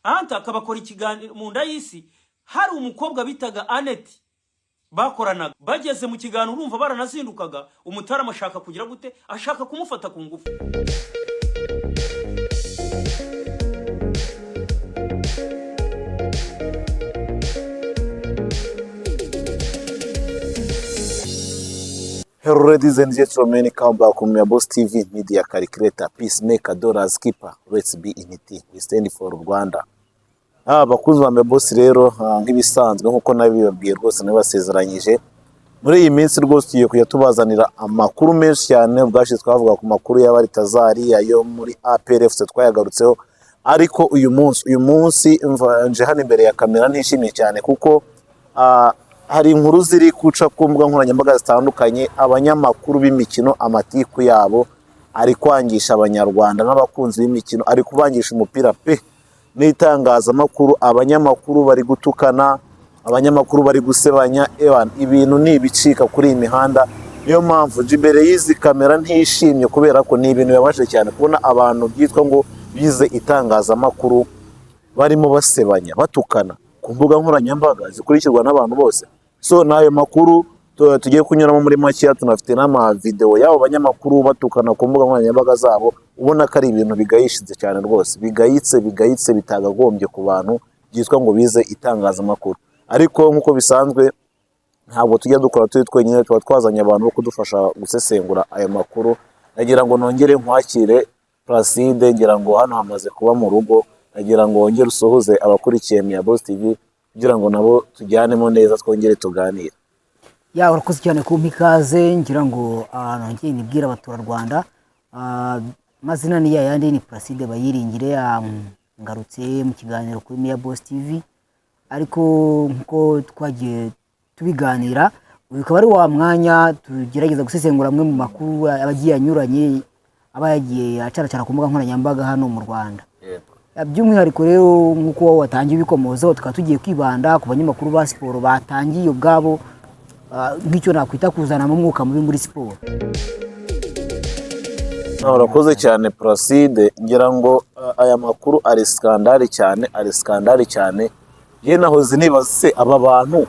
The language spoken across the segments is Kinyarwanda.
anta akabakora ikiganiro mu nda y'isi. Hari umukobwa bitaga Annette bakoranaga, bageze mu kiganiro urumva baranazindukaga, umutarama ashaka kugira gute, ashaka kumufata ku ngufu. Hello ladies and gentlemen, come back on Boss TV Media Calculator, Peacemaker, Dollars Keeper, Let's be in it, we stand for Rwanda. Bakuzi ba Boss rero nk'ibisanzwe nkuko nabibabwiye rwose nabasezeranyije muri iyi minsi rwose tugiye kujya tubazanira amakuru menshi cyane. Bwashize twavuga ku makuru y'abari Tazari ayo muri APRFC twayagarutseho, ariko uyu munsi nje hano imbere ya kamera ntishimye cyane kuko hari inkuru ziri kuca ku mbuga nkoranyambaga zitandukanye. Abanyamakuru b'imikino amatiku yabo ari kwangisha abanyarwanda n'abakunzi b'imikino, ari kubangisha umupira pe n'itangazamakuru. Abanyamakuru bari gutukana, abanyamakuru bari gusebanya, ibintu ni ibicika kuri iyi mihanda. Niyo mpamvu imbere y'izi kamera ntishimye, kubera ko ni ibintu bibabaje cyane kubona abantu byitwa ngo bize itangazamakuru barimo basebanya batukana ku mbuga nkoranyambaga zikurikirwa n'abantu bose. So nayo makuru tugiye kunyuramo muri make, tunafite n'ama video y'abo banyamakuru batukana ku mbuga nkoranyambaga zabo, ubona ko ari ibintu bigayishize cyane rwose, bigayitse bitagagombye ku bantu byitwa ngo bize itangazamakuru. Ariko nkuko bisanzwe ntabwo tujya dukora turi twenyine, tuba twazanye abantu bo kudufasha gusesengura aya makuru. Nagira ngo nongere nkwakire Placide, ngira ngo hano hamaze kuba mu rugo, nagira ngo wongere usohoze abakurikiye Boss TV kugira ngo nabo tujyanemo neza twongere tuganire. Urakoze cyane kumpa ikaze. Ngira ngo nongeye nibwira abaturarwanda, mazina ni yayandi, ni Placide Bayiringire. Ngarutse mu kiganiro kuri Boss TV, ariko nkuko twagiye tubiganira, bikaba ari wa mwanya tugerageza gusesengura amwe mu makuru abagiye anyuranye aba yagiye acaracara ku mbuga nkoranyambaga hano mu Rwanda. By'umwihariko rero nkuko watangiye bikomozaho, tukaba tugiye kwibanda ku banyamakuru ba siporo batangiye ubwabo nk'icyo nakwita kuzana mu mwuka mubi muri siporo. Urakoze cyane Placide, ngira ngo aya makuru ari skandali cyane. Ye naho zinibaza se aba bantu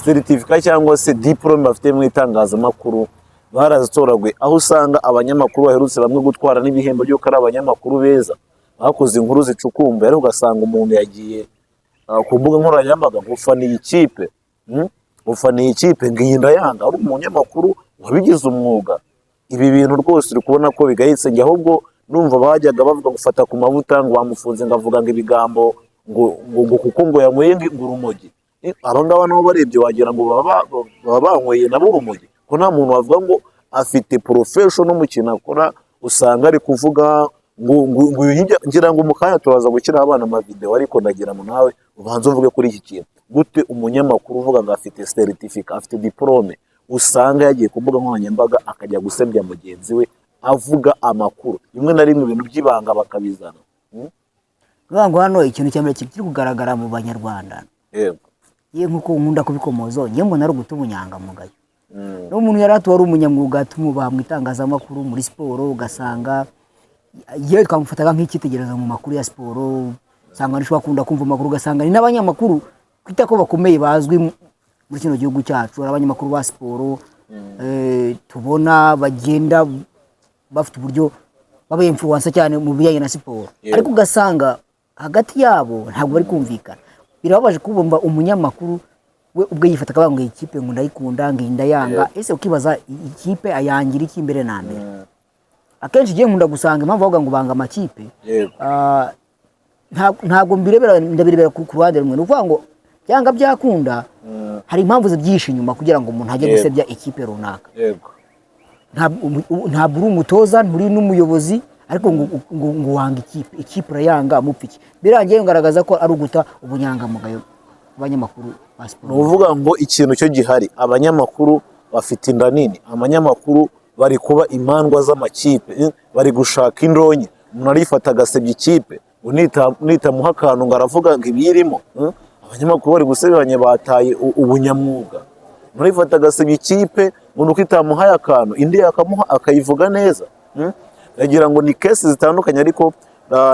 certificate cyangwa se diplome bafite mu itangazamakuru barazitoragwe, aho usanga abanyamakuru baherutse bamwe gutwara n'ibihembo byo kari abanyamakuru beza bakoze inkuru zicukumbuye, ariko ugasanga umuntu yagiye ku mbuga nkoranyambaga ufaniye ikipe nginda yanga ari umunyamakuru wabigize umwuga. Ibi bintu rwose uri kubona ko bigayitse. Njye ahubwo numva bajyaga bavuga gufata ku mavuta ngo bamufunze, ngavuga ngo ibigambo ngo kuko ngo yanyweye ngo urumogi. Aba ngaba nabo barebye wagira ngo baba banyweye nabo urumogi, ko nta muntu wavuga ngo afite professional mu kintu akora. Usanga ari kuvuga ngo ngira ngo mukanya turaza gukira abana ama video, ariko ndagira mu nawe ubanze uvuge kuri iki kintu. Gute umunyamakuru uvuga ngo afite certificate, afite diplome, usanga yagiye ku mbuga nkoranyambaga akajya gusebya mugenzi we avuga amakuru rimwe na rimwe ibintu by'ibanga bakabizana? Ngo hano ikintu cyambere kiri kugaragara mu banyarwanda, nkuko nkunda kubikomozo, ngiye mbona ari guta ubunyangamugayo. N'umuntu yari atwara umunyamwuga tumubaha mu itangazamakuru muri siporo, ugasanga yewe twamufataga nk'icyitegererezo mu makuru ya siporo. Usanga nishobora kunda kumva amakuru, ugasanga ni n'abanyamakuru kwita ko bakomeye bazwi muri kino gihugu cyacu. Abanyamakuru ba siporo tubona bagenda bafite uburyo baba influencer cyane mu bijyanye na siporo, ariko ugasanga hagati yabo ntabwo bari kumvikana. Birababaje kubumva umunyamakuru we ubwe yifata ngo ikipe ngo ndayikunda nginda yanga. Ese ukibaza ikipe ayangira iki imbere na mbere? Akenshi giye nkunda gusanga impamvu bavuga ngo banga amakipe, ntabwo ndabirebera ku ruhande rumwe. Nuvuga ngo byanga byakunda hari impamvu zibyishe inyuma kugira ngo umuntu ajye gusebya ikipe runaka. Ntabwo uri umutoza, nturi n'umuyobozi, ariko ngo wanga ikipe urayanga mupfiki. Birangiye ngaragaza ko ari uguta ubunyangamugayo abanyamakuru ba siporo. Nuvuga ngo ikintu cyo gihari, abanyamakuru bafite inda nini, abanyamakuru bari kuba imandwa z'amakipe, bari gushaka indonye. Umuntu arifata agasebya ikipe, nitamuha akantu ngo aravuga ngo ibiyirimo. Abanyamakuru bari gusebanya bataye ubunyamwuga. Umuntu arifata agasebya ikipe, umuntu kwitamuha akantu indi akamuha akayivuga neza. Yagira ngo ni kesi zitandukanye, ariko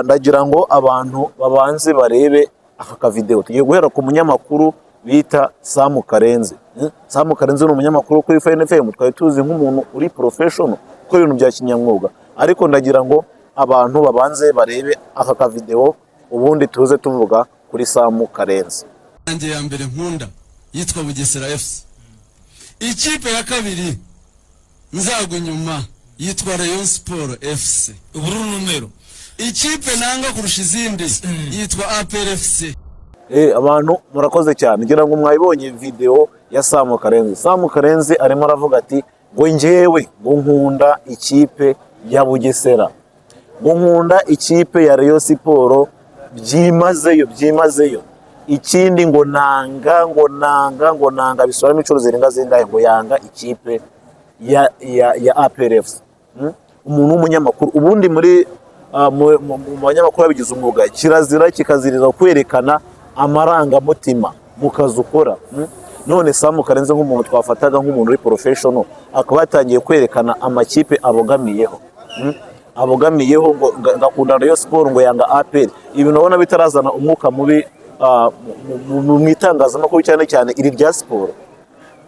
ndagira ngo abantu babanze barebe aka kavideo. Tugiye guhera ku munyamakuru bita Sam Karenzi. Sam Karenzi ni umunyamakuru kuri FNFM, twari tuzi nk'umuntu uri professional ko ibintu bya kinyamwuga, ariko ndagira ngo abantu babanze barebe aka kavideo ubundi tuze tuvuga kuri Sam Karenzi. Nanjye ya mbere nkunda yitwa Bugesera FC. Ikipe ya kabiri nzagwa nyuma yitwa Rayon Sport FC. Ubururu numero. Ikipe nanga kurusha izindi yitwa APR FC. Abantu murakoze cyane, ngira ngo mwayibonye video ya Sam Karenzi. Sam Karenzi arimo aravuga ati ngo njyewe ngo nkunda ikipe ya Bugesera, ngo nkunda ikipe ya Rayon Sport byimazeyo. Ikindi ngo nanga bisobanura imicuro zirenga zingahe ngo yanga ikipe ya APR FC. Umuntu w'umunyamakuru ubundi muri mu banyamakuru babigize umwuga, kirazira kikaziriza kwerekana amarangamutima mu kazi ukora. None Sam Karenzi nk'umuntu twafataga nk'umuntu uri professional, akaba yatangiye kwerekana amakipe abogamiyeho ngo ngakunda Rayon Sport ngo yanga APR. Ibi nabona bitarazana umwuka mubi mu itangazamakuru, cyane cyane iri rya siporo.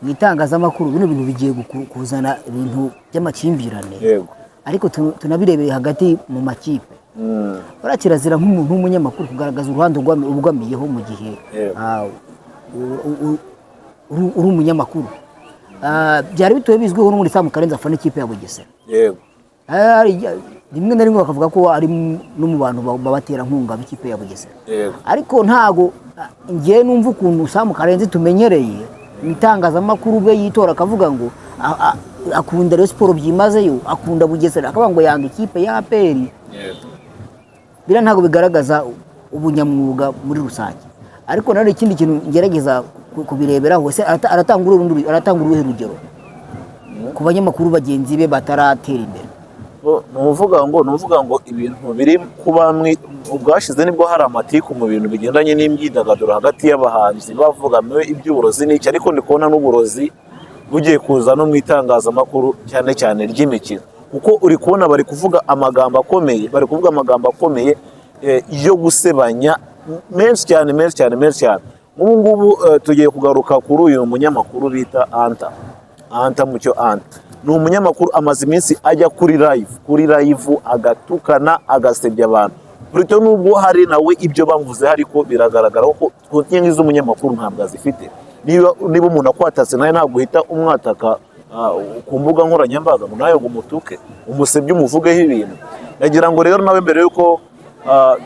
Mu itangazamakuru bino bintu bigiye kuzana ibintu by'amakimbirane, yego, ariko tunabirebeye hagati mu makipe. Barakirazira nk'umuntu w'umunyamakuru kugaragaza uruhande ubugamiyeho mu gihe uri umunyamakuru. Byari bitoye bizwiho no muri Sam Karenzi afana ikipe ya Bugesera. Yego, rimwe na rimwe bakavuga ko ari no mu bantu babatera nkunga b'ikipe ya Bugesera. Yego, ariko ntago ngiye numva ukuntu Sam Karenzi tumenyereye itangazamakuru bwe yitora akavuga ngo akunda Rayon Sport byimazeyo, akunda Bugesera, akavuga ngo yanga ikipe ya APR. Bira ntago bigaragaza ubunyamwuga muri rusange. Ariko nari ikindi kintu ngerageza kubirebera hose, aratanga uruhe rugero ku banyamakuru bagenzi be bataratera imbere. nuvuga ngo ibintu biri kuba ubwashize nibwo hari amatiku mu bintu bigendanye n'imyidagaduro hagati y'abahanzi bavuga iby'uburozi n'iki, ariko ndi kubona n'uburozi bugiye kuza no mu itangazamakuru cyane cyane ry'imikino, kuko uri kubona bari kuvuga amagambo akomeye, yo gusebanya menshi cyane. Ubu ngubu tugiye kugaruka kuri uyu munyamakuru bita Anta Mucyo. Ni umunyamakuru amaze iminsi ajya kuri live agatukana agasebya abantu. Burito nubwo hari nawe ibyo bamuvuze, ariko biragaragara ko kontingi z'umunyamakuru ntabwo azifite. Niba umuntu akwatatse nawe ntabwo uhita umwataka ku mbuga nkoranyambaga ngo nawe ngo umutuke umusebye umuvugeho ibintu. Nagira ngo rero nawe mbere yuko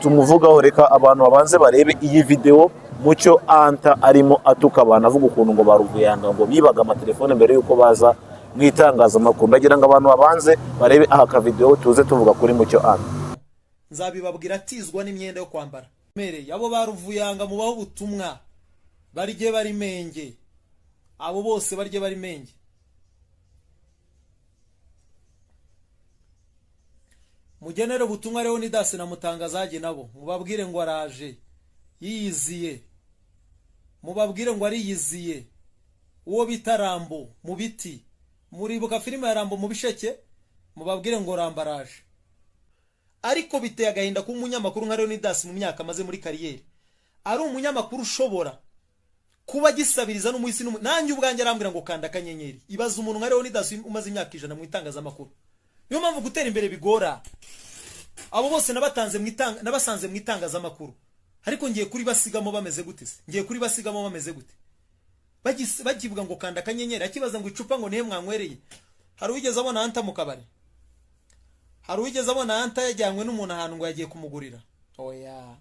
tumuvugaho, reka abantu babanze barebe iyi video Mucyo Anta arimo atuka abantu, avuga ukuntu ngo baruvuyanga ngo bibaga amatelefone mbere yuko baza mu itangazamakuru. Ndagira ngo abantu babanze barebe aha ka video tuze tuvuga kuri Mucyo Anta. Nzabibabwira atizwa n'imyenda yo kwambara. Mereye abo baruvuyanga mu baho ubutumwa barije bari menge, abo bose barije bari menge. Mugenero butumwa rero ni Dasi na Mutangazaje nabo mubabwire ngo araje yiyiziye, mubabwire ngo ari yiziye uwo bitarambo mu biti. Muribuka filime ya Rambo mu bisheke, mubabwire ngo rambaraje. Ariko biteye agahinda ku munyamakuru nka Leonidas mu myaka maze muri kariyeri, ari umunyamakuru ushobora kuba gisabiriza n'umuhisi nanjye ubwanjye arambwira ngo kanda kanyenyeri. Ibaza umuntu nka Leonidas umaze imyaka 100 mu itangazamakuru. Niyo mpamvu gutera imbere bigora. Abo bose nabasanze mu itangazamakuru, ariko ngiye kuri basigamo bameze gute se? Ngiye kuri basigamo bameze gute? Bagivuga ngo kanda kanyenyeri, akibaza ngo icupa ngo nihe mwanywereye. Hari wigeze abona Anta mu kabari? Hari wigeze abona Anta yajyanywe n'umuntu ahantu ngo yagiye kumugurira? Oya.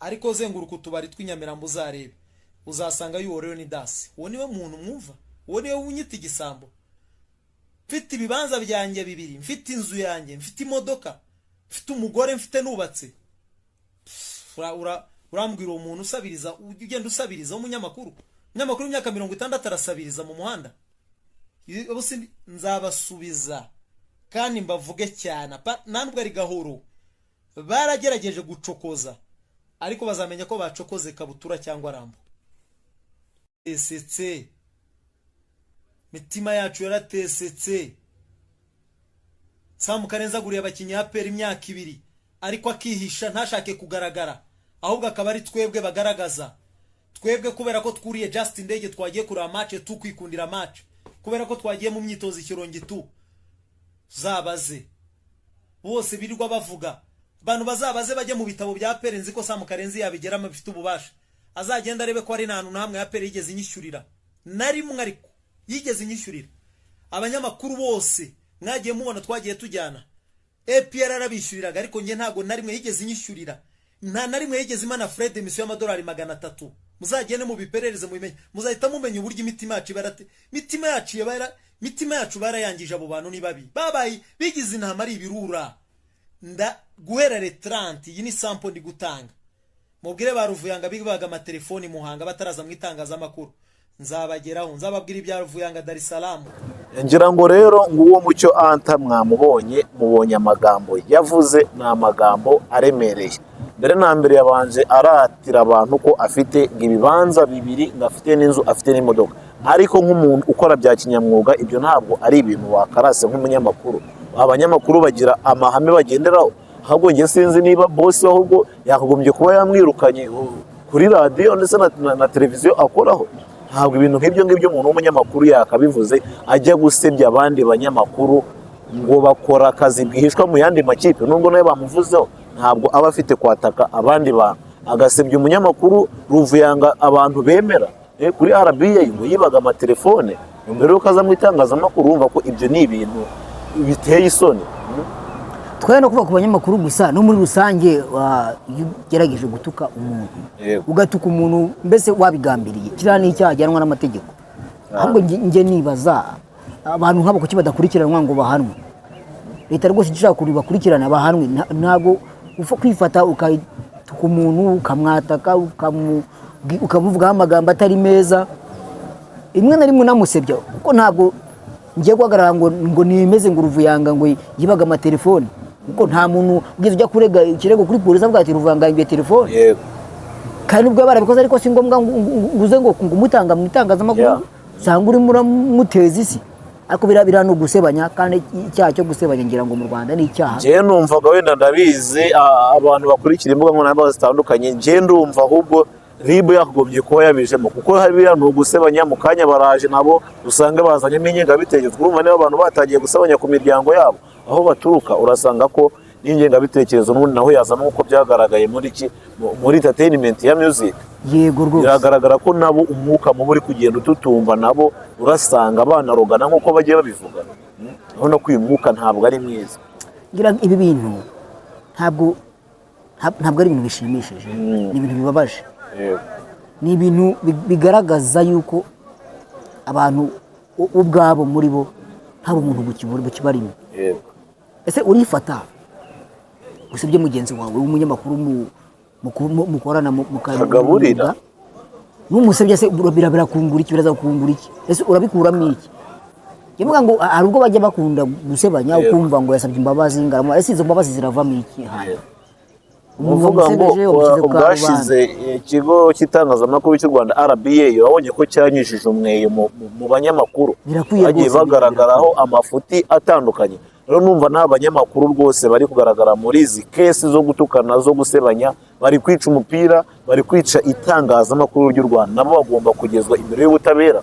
Ariko zenguruka utubari tw'inyamirambo uzarebe, uzasanga yuwo Leonidas. Uwo niwe muntu mwumva? Uwo niwe unyita igisambo? Mfite ibibanza byanjye 2, mfite inzu yanjye, mfite imodoka, mfite umugore, mfite nubatse. Urambwira umuntu usabiriza, ugenda usabiriza umunyamakuru imyaka 60 arasabiriza mu muhanda. Bose nzabasubiza kandi mbavuge cyane, nandwe ari gahoro. Baragerageje gucokoza, ariko bazamenya ko bacokoze Kabutura cyangwa Rambo. Esetse mitima yacu yaratesetse. Sam Karenzi aguriye abakinnyi APR imyaka 2, ariko akihisha ntashake kugaragara, ahubwo akaba ari twebwe bagaragaza. Twebwe kubera ko twuriye just indege twagiye kureba match tukwikundira match, kubera ko twagiye mu myitozo ikirongi tu zabaze bose birirwa bavuga bantu bazabaze bajye mu bitabo bya Pere, nzi ko Sam Karenzi yabigeramo bifite ububasha, azagenda arebe ko ari nta namwe ya Pere yigeze inyishyurira nari mwe, ariko yigeze inyishyurira. Abanyamakuru bose mwagiye mubona twagiye tujyana, APR arabishyuriraga, ariko nge ntago nari mwe yigeze inyishyurira, nta nari mwe yigeze imana Fred emisiyo y'amadolari 300. Muzagende mu biperereze mubimenye, muzahita mumenya uburyo imitima yacu ibarate, mitima yacu barayangije abo bantu ni babi, babaye bigize intama ari ibirura. Nda guhera le 30 iyi ni sample ndi gutanga, mubwire ba Ruvuyanga bibaga amatelefoni Muhanga bataraza mu itangazamakuru, nzabageraho nzababwira ibya Ruvuyanga Dar es Salaam. Ngira ngo rero nguwo Mucyo Anta mwamubonye, mubonye amagambo yavuze, ni amagambo aremereye. Mbere na mbere yabanje aratira abantu ko afite ibibanza bibiri, ngafite n'inzu, afite n'imodoka, ariko nk'umuntu ukora bya kinyamwuga ibyo ntabwo ari ibintu wakarase nk'umunyamakuru. Abanyamakuru bagira amahame bagenderaho, ahubwo nge sinzi niba boss ahubwo yakagombye kuba yamwirukanye kuri radio ndetse na televiziyo akoraho. Ntabwo ibintu nk'ibyo umuntu w'umunyamakuru yakabivuze ajya gusebya abandi banyamakuru ngo bakora akazi bwihishwa mu yandi makipe, nubwo nawe bamuvuzeho ntabwo aba afite kwataka abandi bantu, agasebya umunyamakuru Ruvuyanga abantu bemera kuri RBA ngo yibaga amatelefone mbere yo kaza mu itangazamakuru. Urumva ko ibyo ni ibintu biteye isoni. Twaye no kuva ku banyamakuru gusa no muri rusange ugerageje gutuka umuntu, ugatuka umuntu mbese wabigambiriye, kira ni icyaha ajyanwa n'amategeko. Ahubwo nge nibaza abantu nk'abo kuki badakurikiranwa ngo bahanwe. Leta rwose ishaka kuri bakurikirana bahanwe, ntago ufa kwifata ukatuka umuntu ukamwataka ukamuvuga amagambo atari meza, imwe na rimwe namusebya kuko ntago ngiye guhagarara ngo nimeze ngo Ruvuyanga ngo yibaga amatelefoni, kuko nta muntu ugize ujya kurega ikirego kuri polisi avuga ati Ruvuyanga yibye telefoni. Yego, kandi ubwo barabikoze, ariko si ngombwa nguze ngo umutanga mu itangazamakuru sanga uri muramuteza isi, ariko birano gusebanya, kandi icyaha cyo gusebanya ngira ngo mu Rwanda ni icyaha. Je numvaga wenda ndabizi abantu bakurikira imbuga nkoranyambaga zitandukanye, je ndumva ahubwo RIB yakugobye kuba yabijemo, kuko hari no gusebanya mu kanya baraje nabo usanga bazanye n'ingengabitekerezo. Urumva niba abantu batangiye gusebanya ku miryango yabo aho baturuka, urasanga ko n'ingengabitekerezo n'ubundi naho yazana nk'uko byagaragaye muri entertainment ya music. Yego rwose biragaragara ko nabo umwuka mubi uri kugenda ututumba, nabo urasanga abana rogana nk'uko bagiye babivuga. Urabona ko uyu mwuka ntabwo ari mwiza. Ngira ibi bintu ntabwo ari ibintu bishimishije, ni ibintu bibabaje. Ni ibintu bigaragaza yuko abantu ubwabo muri bo hari umuntu bukibarimo. Ese urifata usibye mugenzi wawe w'umunyamakuru mukorana mukagaburira n'umusebye, se birakungura iki, biraza kungura iki? Ese urabikuramo iki? Yemuga ngo hari ubwo bajya bakunda gusebanya ukumva ngo yasabye imbabazi ngarama, ese izo mbabazi ziravamo iki? Uvuga ngo ubwashize ikigo cy'itangazamakuru cy'u Rwanda RBA wabonye ko cyanyujije umweyo mu banyamakuru bagiye bagaragaraho amafuti atandukanye. Rero numva n'abanyamakuru rwose bari kugaragara muri izi kesi zo gutukana, zo gusebanya, bari kwica umupira, bari kwica itangazamakuru ry'u Rwanda, nabo bagomba kugezwa imbere y'ubutabera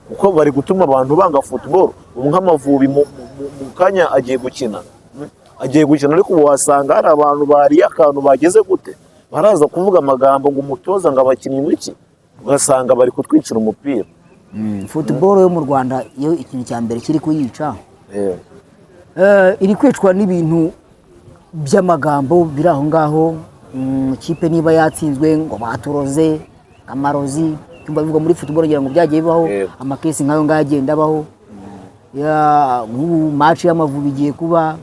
kuko bari gutuma abantu banga football. Nk'Amavubi mu kanya agiye gukina, ariko wasanga hari abantu bariye akantu bageze gute, baraza kuvuga amagambo ngo umutoza ngo abakinnyi n'iki, ugasanga bari kutwicira umupira. Football yo mu Rwanda iyo ikintu cya mbere kiri kuyica, iri kwicwa n'ibintu by'amagambo biri aho ngaho. Ikipe niba yatsinzwe ngo baturoze amarozi, cyumba bivuga muri football ngira ngo byagiye bibaho amakesi nkayo ngagenda baho. Match y'Amavubi igiye kuba,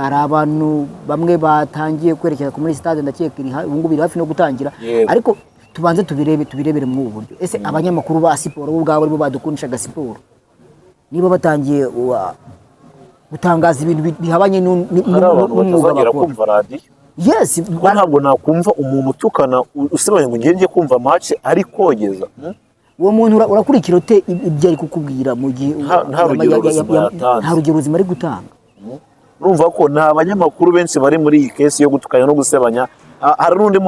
hari abantu bamwe batangiye kwerekeza muri stade, ndakeka ubu ngubu biri hafi no gutangira, ariko tubanze tubirebere mu ubu buryo. Ese abanyamakuru ba siporo bo ubwabo aribo badukundishaga siporo, niba batangiye gutangaza ibintu bihabanye n'umwuga bakora? Yes, ntabwo nakumva umuntu utukana usebanya ngo ngiye kumva match ari kogeza. Uwo muntu urakurikira ibyo ari kukubwira mu gihe nta rugero ruzima ari gutanga. urumva ko nta banyamakuru benshi bari muri iyi kesi yo gutukanya no gusebanya. Hari n'undi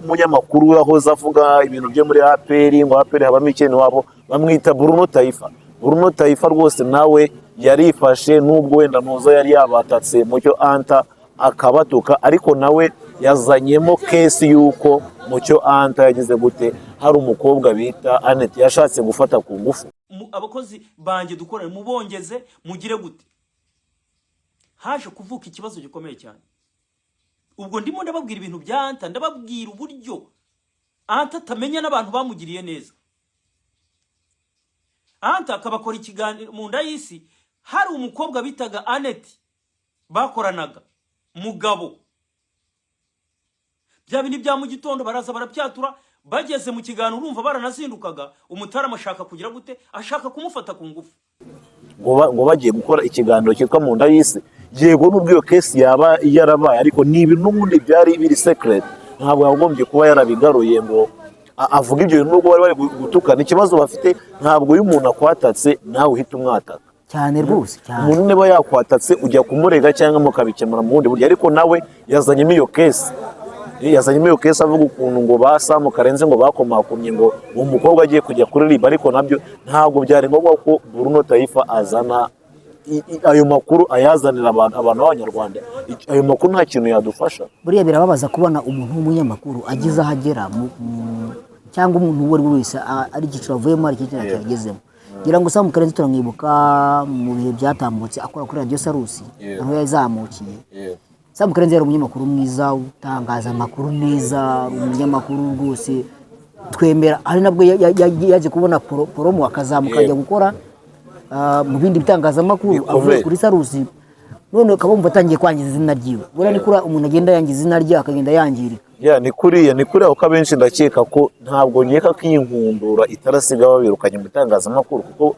munyamakuru wahoze avuga ibintu byo muri APR, ngo APR habamo ikintu wabo bamwita Bruno Taifa. Bruno Taifa rwose nawe yarifashe, nubwo wenda ntuzo yari yabatatse Mucyo Anta akabatuka, ariko nawe yazanyemo kesi yuko Mucyo Anta yagize gute, hari umukobwa bita Annette yashatse gufata ku ngufu. Abakozi banjye dukorane mubongeze mugire gute. Haje kuvuka ikibazo gikomeye cyane. Ubwo ndimo ndababwira ibintu bya Anta, ndababwira uburyo Anta tamenya n'abantu bamugiriye neza. Anta akabakora ikiganiro mu nda y'isi, hari umukobwa bitaga Annette bakoranaga mugabo. Bya bindi bya mu gitondo baraza barapyatura, bageze mu kiganiro urumva baranazindukaga, umutarama ashaka kugira gute, ashaka kumufata ku ngufu. Ngo bagiye gukora ikiganiro cyitwa mu nda y'isi. Yego nubwo iyo kesi yaba yarabaye, ariko ni ibintu n'ubundi byari biri secret, ntabwo yagombye kuba yarabigaruye ngo avuga ibyo bintu, nubwo bari gutukana. Ikibazo bafite ntabwo uyu muntu akwatatse nawe uhita umwataka cyane rwose cyane. Umuntu niba yakwatatse ujya kumurega cyangwa mukabikemura mu bundi buryo, ariko nawe yazanyemo iyo kesi. Yazanyemo iyo kesi avuga ukuntu ngo Samu Karenzi ngo bakomakomye ngo umukobwa agiye kujya kuri RIB, ariko nabyo ntabwo byari ngombwa ko Bruno Taifa azana ayo makuru, ayazanira abantu b'Abanyarwanda. Ayo makuru nta kintu yadufasha. Buriya birababaza kubona umuntu w'umunyamakuru agize ahagera cyangwa umuntu uwo ari we wese ari igiciro avuyemo ari ikintu cyagezemo. Ngira ngo Samu Karenzi turamwibuka mu bihe byatambutse akora kuri Radio Sarusi, aho yazamukiye. Samu Karenzi yari umunyamakuru mwiza, utangaza amakuru neza, umunyamakuru rwose twemera. Ari nabwo yaje kubona promo akazamuka ajya gukora mu bindi bitangazamakuru avuye kuri Sarusi. None ukabumva atangiye kwangiza izina ryiwe. Bura ni kuri umuntu agenda yangiza izina rye akagenda yangirika. Ni kuriya uko abenshi ndakeka ko ntabwo nkeka ko iyi nkundura itarasiga babirukanye mu bitangazamakuru, kuko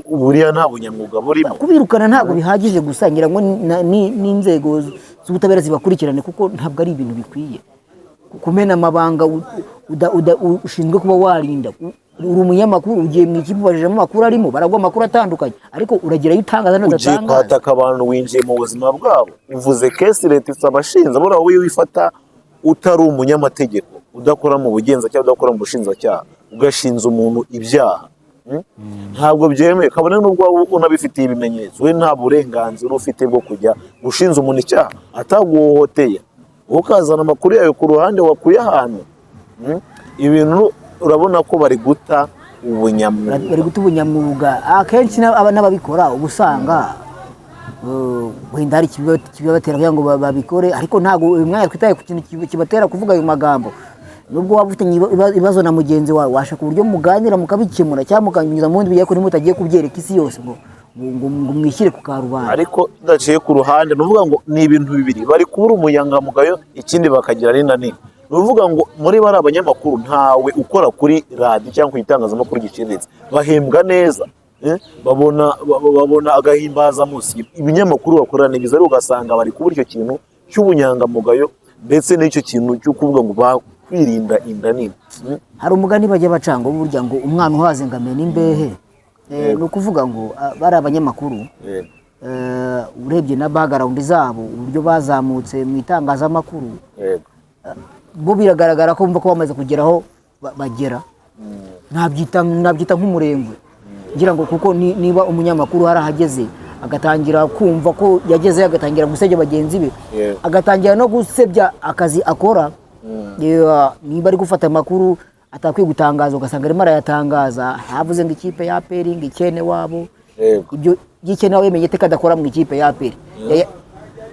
buriya nta bunyamwuga burimo. Kubirukana ntabwo bihagije gusa, ngira ngo n'inzego z'ubutabera zibakurikirane, kuko ntabwo ari ibintu bikwiye kumena amabanga ushinzwe kuba warinda. Uri umunyamakuru ugiye mu ikipe ubajijemo amakuru arimo, baragwa amakuru atandukanye, ariko uragerayo utangaza n'udatangaza. Ugiye kwataka abantu winjiye mu buzima bwabo. Uvuze kesi leta isaba abashinja, buriya wowe wifata utari umunyamategeko, udakora mu bugenzacyaha, udakora mu bushinjacyaha, ugashinza umuntu ibyaha, ntabwo byemewe. Kabone n'ubwo unabifitiye ibimenyetso, we nta burenganzira ufite bwo kujya gushinza umuntu icyaha ataguhohoteye, ukazana amakuru yawe ku ruhande wakuye ahantu. Ibintu urabona ko bari guta ubunyamwuga. Akenshi n'ababikora uba usanga wenda hari ikibatera kugira ngo babikore, ariko ntabwo uyu mwanya twitaye ku kintu kibatera kuvuga ayo magambo. Nubwo waba ufite ibibazo na mugenzi wawe, washaka uburyo muganira mukabikemura, cyangwa mukanyuza mu bundi buryo kuri mutagiye kubyereka isi yose ngo mwishyire ku karubanda. Ariko udaciye ku ruhande, nuvuga ngo ni ibintu bibiri, bari kubura umuyangamugayo, ikindi bakagira n'inani. Nuvuga ngo muri bari abanyamakuru ntawe ukora kuri radio cyangwa itangazamakuru giciriritse, bahembwa neza, babona agahimbaza munsi. Ibinyamakuru bakorana n'ibiza, rero ugasanga bari kubura icyo kintu cy'ubunyangamugayo, ndetse n'icyo kintu cyo kuvuga ngo bakwirinda inda nini. Hari umugani bajya bacanga burya ngo umwana uhaze ngamena imbehe. Ni ukuvuga ngo bari abanyamakuru urebye na background zabo, uburyo bazamutse mu itangazamakuru, bo biragaragara ko bumva ko bamaze kugeraho bagera. Nabyita nk'umurengwe, ngira ngo kuko niba umunyamakuru harahageze agatangira kumva ko yageze, agatangira gusebya bagenzi be, agatangira no gusebya akazi akora. Niba ari gufata amakuru atakwiye gutangaza, ugasanga arimo arayatangaza, havuze ngo ikipe ya APR ngo ikene wabo, ibyo gikene wabo yemenye teka adakora mu ikipe ya APR.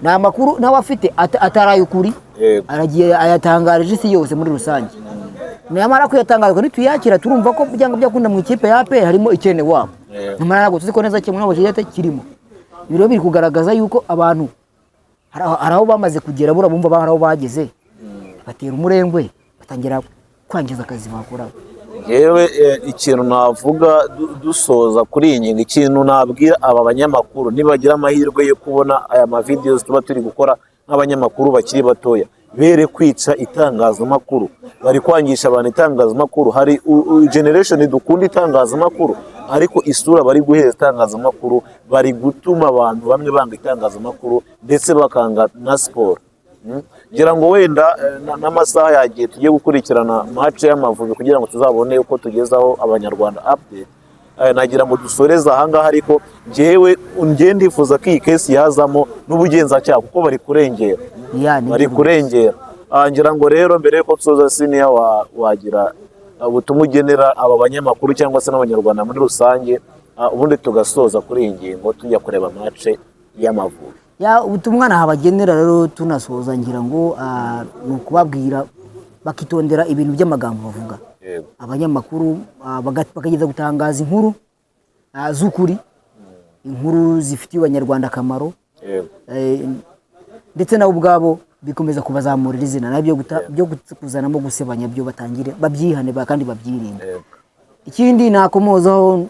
Na makuru nawe afite ataraye ukuri, aragiye ayatangarije isi yose muri rusange. Nyamara kuyatangaza ko nituyakira turumva ko byanga byakunda mu ikipe ya APR harimo ikene wabo. Nyamara ntabwo tuzi ko neza kimwe n'abo cyete kirimo. Ibiro biri kugaragaza yuko abantu haraho bamaze kugera, burabumva baharaho bageze, batera umurengwe, batangira kwangiza akazi bakora. Yewe ikintu navuga dusoza kuri iyi ngingo, ikintu nabwira aba banyamakuru nibagira amahirwe yo kubona aya videos tuba turi gukora nk'abanyamakuru bakiri batoya, bere kwica itangazamakuru, bari kwangisha abantu itangazamakuru. Hari generation dukunda itangazamakuru, ariko isura bari guheza itangazamakuru bari gutuma abantu bamwe banga itangazamakuru ndetse bakanga na siporo. Ngira ngo wenda n'amasaha yagiye tugiye gukurikirana match y'Amavubi kugira ngo tuzabone uko tugezaho abanyarwanda update. Nagira ngo dusoreze ahangaha, ariko njyewe ndifuza ko iyi kesi yazamo n'ubugenzacyaha kuko bari kurengera bari kurengera. Ngira ngo rero mbere yuko tusoza siniya wagira ubutumwa ugenera aba banyamakuru cyangwa se n'abanyarwanda muri rusange, ubundi tugasoza kuri iyi ngingo tujya kureba match y'Amavubi. Ubutumwa nahabagenera rero tunasoza, ngira ngo ni ukubabwira bakitondera ibintu by'amagambo bavuga. Abanyamakuru bakageza gutangaza inkuru z'ukuri, inkuru zifitiye abanyarwanda akamaro, ndetse nabo ubwabo bikomeza kubazamurira izina, nabyo byo kuzanamo gusebanya byo batangire babyihane kandi babyirinde. Ikindi nakomozaho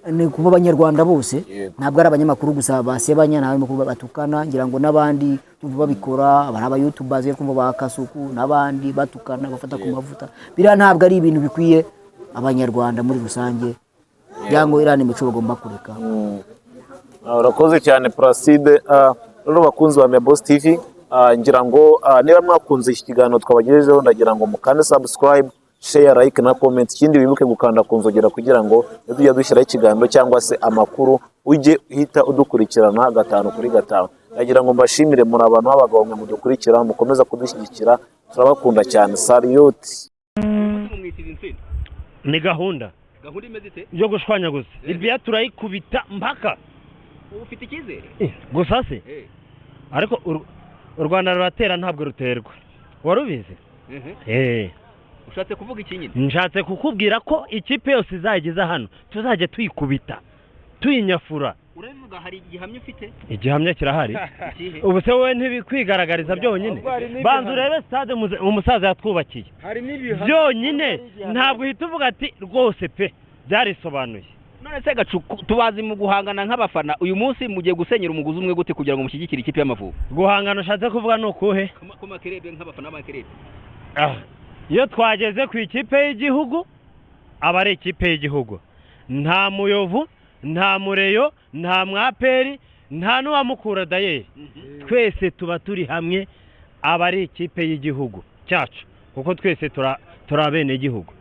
ni kuba abanyarwanda bose, ntabwo ari abanyamakuru gusa basebanya, ntabwo kuba batukana, ngira ngo n'abandi babikora, aba YouTubers kumva bakasuku n'abandi batukana bafata ku mavuta, biriya ntabwo ari ibintu bikwiye abanyarwanda muri rusange, yango irane mico bagomba kureka. Urakoze cyane Placide. Rero bakunzi ba Boss TV, ngira ngo niba mwakunze iki kiganiro twabagejejeho, ndagira ngo mukande subscribe, share, like na comment. Ikindi wibuke gukanda kunzogera kugira ngo tujya dushyiraho ikiganiro cyangwa se amakuru ujye uhita udukurikirana 5 kuri 5. Ndagira ngo mbashimire muri abantu b'abagabo mwe mudukurikira, mukomeza kudushyigikira, turabakunda cyane. Salute. Ni gahunda imeze ite yo gushwanyaguza ibya turayikubita mpaka. Ufite ikizere gusa se ariko u Rwanda ruratera ntabwo ruterwa, warubizi? Ushatse kuvuga iki nyine? Nshatse kukubwira ko ikipe yose izageza hano tuzajya tuyikubita tuyinyafura. Uravuga hari igihamya ufite? Igihamya kirahari. Ubu se wowe ntibikwigaragariza byonyine? Banza urebe stade umusaza yatwubakiye byonyine, ntabwo uhita uvuga ati rwose pe byarisobanuye. None se Gacu, tubazi mu guhangana nk'abafana, uyu munsi mugiye gusenyera umuguzi umwe gute kugira ngo mushyigikire ikipe y'Amavubi? Guhangana ushatse kuvuga ni ukuhe? Ko makerebe nk'abafana b'amakerebe. Iyo twageze ku ikipe y'igihugu aba ari ikipe y'igihugu, nta muyovu, nta mureyo, nta mwaperi, nta n'uwamukura dayeri, twese tuba turi hamwe, aba ari ikipe y'igihugu cyacu kuko twese turabene igihugu.